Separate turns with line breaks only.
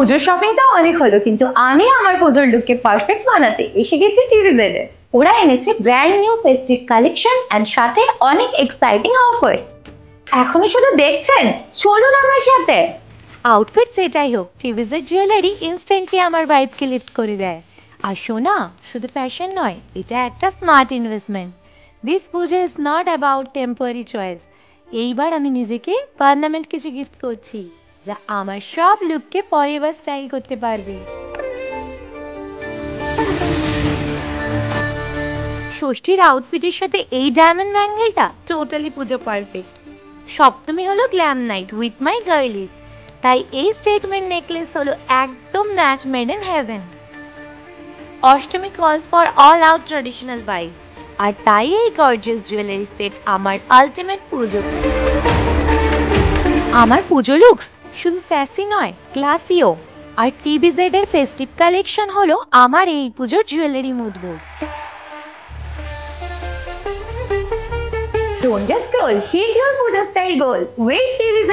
পুজোর শপিং তো অনেক হলো, কিন্তু আমি আমার পুজোর লুককে পারফেক্ট বানাতে এসে গেছি টিভিজেড এ। ওরা এনেছে brand new festive collection and সাথে অনেক এক্সাইটিং অফার্স। এখনো শুধু দেখছেন, চলুন আমার সাথে।
আউটফিট সেটাই হোক, টিভিজেড জুয়েলারি ইনস্ট্যান্টলি আমার ভাইবকে লিফট করে দেয়। আর শোনা, শুধু ফ্যাশন নয়, এটা একটা smart investment. This Puja is not about temporary choice. এইবার আমি নিজেকে পার্লামেন্ট কিছু গিফট করছি, যা আমার সব লুককে ফরএভার স্টাইল করতে পারবে। ষষ্ঠীর আউটফিটের সাথে এই ডায়মন্ড ব্যাঙ্গেলটা টোটালি পুজো পারফেক্ট। সপ্তমী হলো glam night with my girlies, তাই এই স্টেটমেন্ট নেকলেস হলো একদম match made in heaven. Ashtami calls for all out traditional vibe, আর তাই এই গর্জিয়াস জুয়েলারি সেট আমার আলটিমেট পুজো। আমার পুজো লুকস শুধু স্যাসি নয়, ক্লাসিও। আর টিভিজেড এর ফেস্টিভ কালেকশন হলো আমার এই পুজোর jewellery মুডবোর্ড।
Don't just scroll, hit your puja style goal with TVZ.